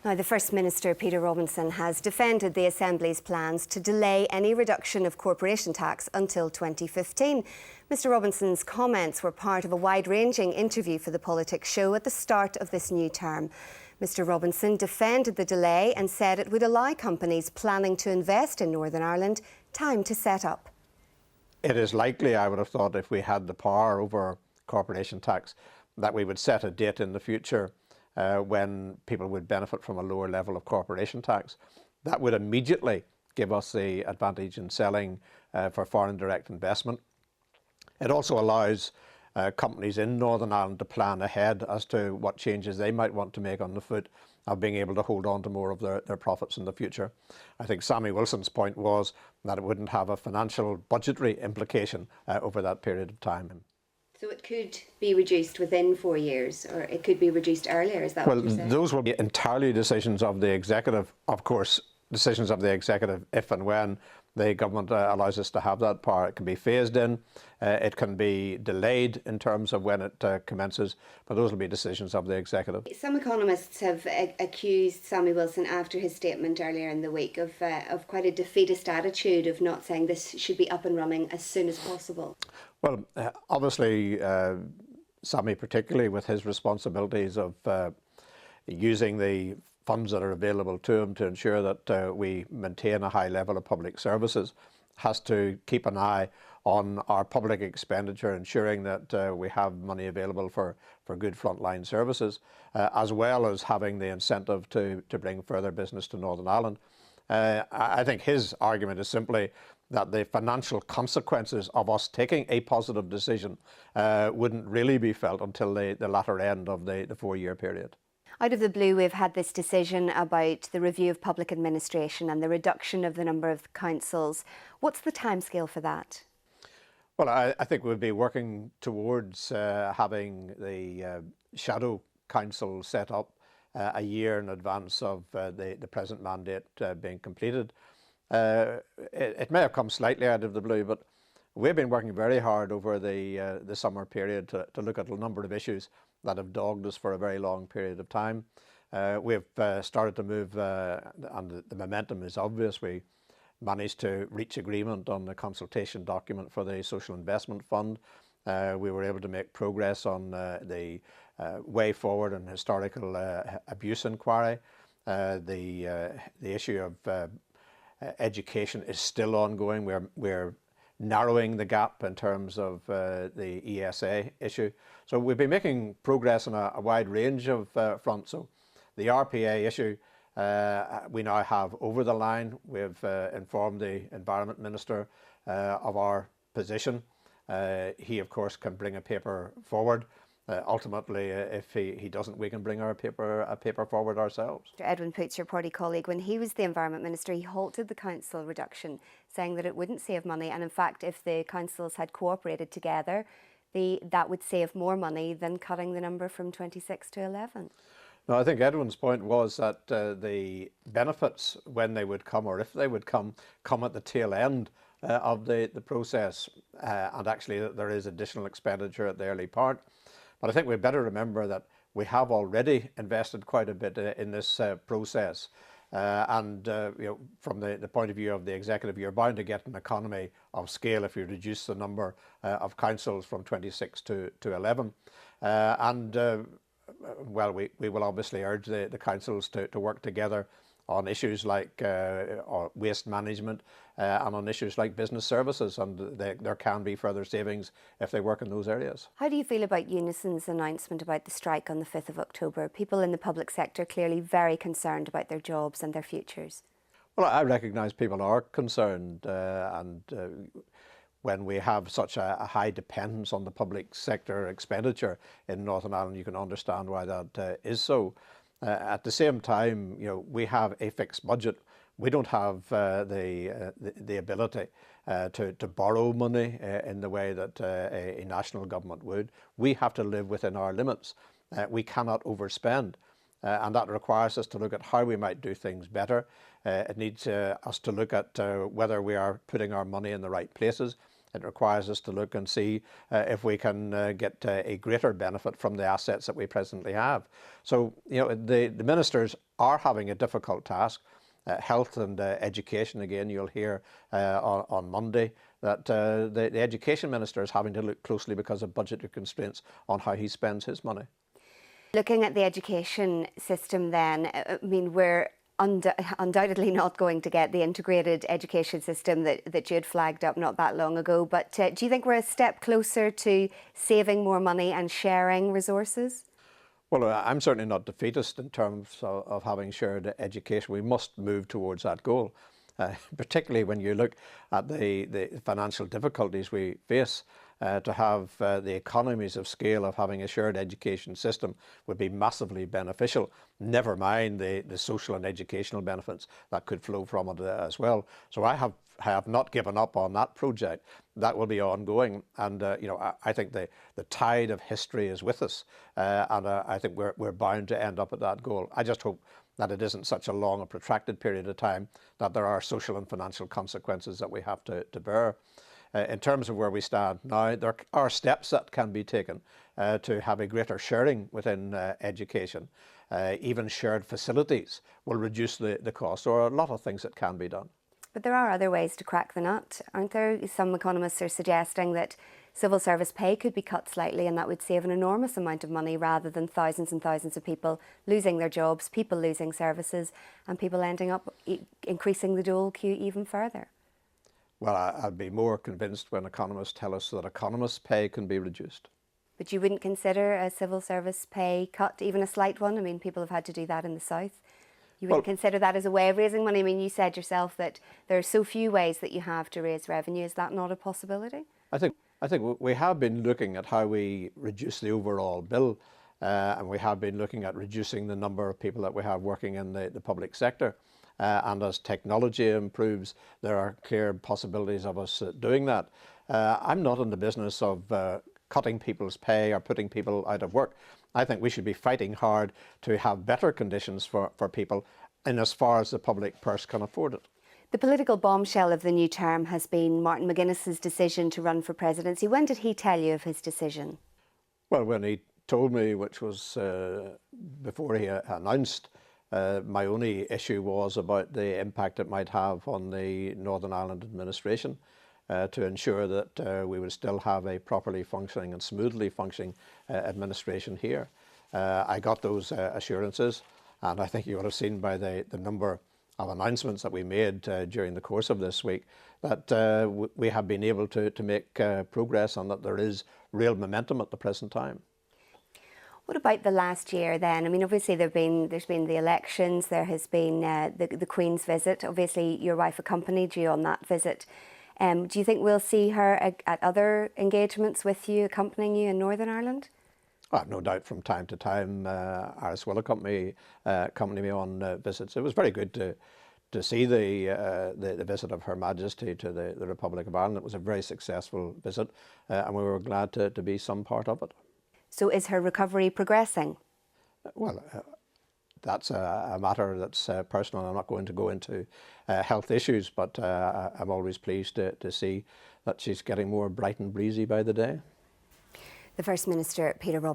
Now, the First Minister, Peter Robinson, has defended the Assembly's plans to delay any reduction of corporation tax until 2015. Mr Robinson's comments were part of a wide-ranging interview for the Politics show at the start of this new term. Mr Robinson defended the delay and said it would allow companies planning to invest in Northern Ireland time to set up. It is likely, I would have thought, if we had the power over corporation tax, that we would set a date in the future when people would benefit from a lower level of corporation tax. That would immediately give us the advantage in selling for foreign direct investment. It also allows companies in Northern Ireland to plan ahead as to what changes they might want to make on the foot of being able to hold on to more of their profits in the future. I think Sammy Wilson's point was that it wouldn't have a financial budgetary implication over that period of time. So it could be reduced within 4 years, or it could be reduced earlier, is that what you're saying? Well, those will be entirely decisions of the executive, of course, decisions of the executive if and when the government allows us to have that power. It can be phased in, it can be delayed in terms of when it commences, but those will be decisions of the executive. Some economists have accused Sammy Wilson after his statement earlier in the week of quite a defeatist attitude, of not saying this should be up and running as soon as possible. Well, obviously, Sammy, particularly with his responsibilities of using the funds that are available to him to ensure that we maintain a high level of public services, has to keep an eye on our public expenditure, ensuring that we have money available for good frontline services, as well as having the incentive to bring further business to Northern Ireland. I think his argument is simply that the financial consequences of us taking a positive decision wouldn't really be felt until the latter end of the 4-year period. Out of the blue, we've had this decision about the review of public administration and the reduction of the number of councils. What's the timescale for that? Well, I think we'll be working towards having the shadow council set up a year in advance of the present mandate being completed. It may have come slightly out of the blue, but we've been working very hard over the summer period to look at a number of issues that have dogged us for a very long period of time. We've started to move, and the momentum is obvious. We managed to reach agreement on the consultation document for the Social Investment Fund. We were able to make progress on the way forward and historical abuse inquiry. The issue of education is still ongoing. We're narrowing the gap in terms of the ESA issue. So we've been making progress on a wide range of fronts. So the RPA issue, we now have over the line. We've informed the Environment Minister of our position. He, of course, can bring a paper forward. Ultimately, if he doesn't, we can bring a paper forward ourselves. Edwin Poots, your party colleague, when he was the Environment Minister, he halted the council reduction, saying that it wouldn't save money, and in fact, if the councils had cooperated together, that would save more money than cutting the number from 26 to 11. No, I think Edwin's point was that the benefits, when they would come, or if they would come at the tail end of the process, and actually that there is additional expenditure at the early part. But I think we better remember that we have already invested quite a bit in this process. And from the point of view of the executive, you're bound to get an economy of scale if you reduce the number of councils from 26 to 11. Well, we will obviously urge the councils to work together on issues like waste management and on issues like business services, and there can be further savings if they work in those areas. How do you feel about Unionist's announcement about the strike on the 5th of October? People in the public sector clearly very concerned about their jobs and their futures. Well, I recognise people are concerned, and when we have such a high dependence on the public sector expenditure in Northern Ireland, you can understand why that is so. At the same time, we have a fixed budget. We don't have the ability to borrow money in the way that a national government would. We have to live within our limits. We cannot overspend. And that requires us to look at how we might do things better. It needs us to look at whether we are putting our money in the right places. It requires us to look and see if we can get a greater benefit from the assets that we presently have. So, the ministers are having a difficult task. Health and education, again, you'll hear on Monday that the education minister is having to look closely because of budgetary constraints on how he spends his money. Looking at the education system then, I mean, we're undoubtedly not going to get the integrated education system that you had flagged up not that long ago, but do you think we're a step closer to saving more money and sharing resources? Well, I'm certainly not defeatist in terms of having shared education. We must move towards that goal, particularly when you look at the financial difficulties we face. To have the economies of scale of having a shared education system would be massively beneficial, never mind the social and educational benefits that could flow from it as well. So I have not given up on that project. That will be ongoing, and I think the tide of history is with us, and I think we're bound to end up at that goal. I just hope that it isn't such a long and protracted period of time that there are social and financial consequences that we have to bear. In terms of where we stand now, there are steps that can be taken to have a greater sharing within education. Even shared facilities will reduce the cost. There are a lot of things that can be done. But there are other ways to crack the nut, aren't there? Some economists are suggesting that civil service pay could be cut slightly, and that would save an enormous amount of money rather than thousands and thousands of people losing their jobs, people losing services, and people ending up increasing the dole queue even further. Well, I'd be more convinced when economists tell us that economists' pay can be reduced. But you wouldn't consider a civil service pay cut, even a slight one? I mean, people have had to do that in the South. You wouldn't consider that as a way of raising money? I mean, you said yourself that there are so few ways that you have to raise revenue. Is that not a possibility? I think we have been looking at how we reduce the overall bill, and we have been looking at reducing the number of people that we have working in the public sector. And as technology improves, there are clear possibilities of us doing that. I'm not in the business of cutting people's pay or putting people out of work. I think we should be fighting hard to have better conditions for people in as far as the public purse can afford it. The political bombshell of the new term has been Martin McGuinness's decision to run for presidency. When did he tell you of his decision? Well, when he told me, which was before he announced. My only issue was about the impact it might have on the Northern Ireland administration to ensure that we would still have a properly functioning and smoothly functioning administration here. I got those assurances, and I think you would have seen by the number of announcements that we made during the course of this week that we have been able to make progress and that there is real momentum at the present time. What about the last year then? I mean, obviously there's been the elections, there has been the Queen's visit. Obviously your wife accompanied you on that visit. Do you think we'll see her at other engagements with you, accompanying you in Northern Ireland? No doubt from time to time Iris will accompany me on visits. It was very good to see the visit of Her Majesty to the Republic of Ireland. It was a very successful visit and we were glad to be some part of it. So is her recovery progressing? Well, that's a matter that's personal. I'm not going to go into health issues, but I'm always pleased to see that she's getting more bright and breezy by the day. The First Minister, Peter Robinson.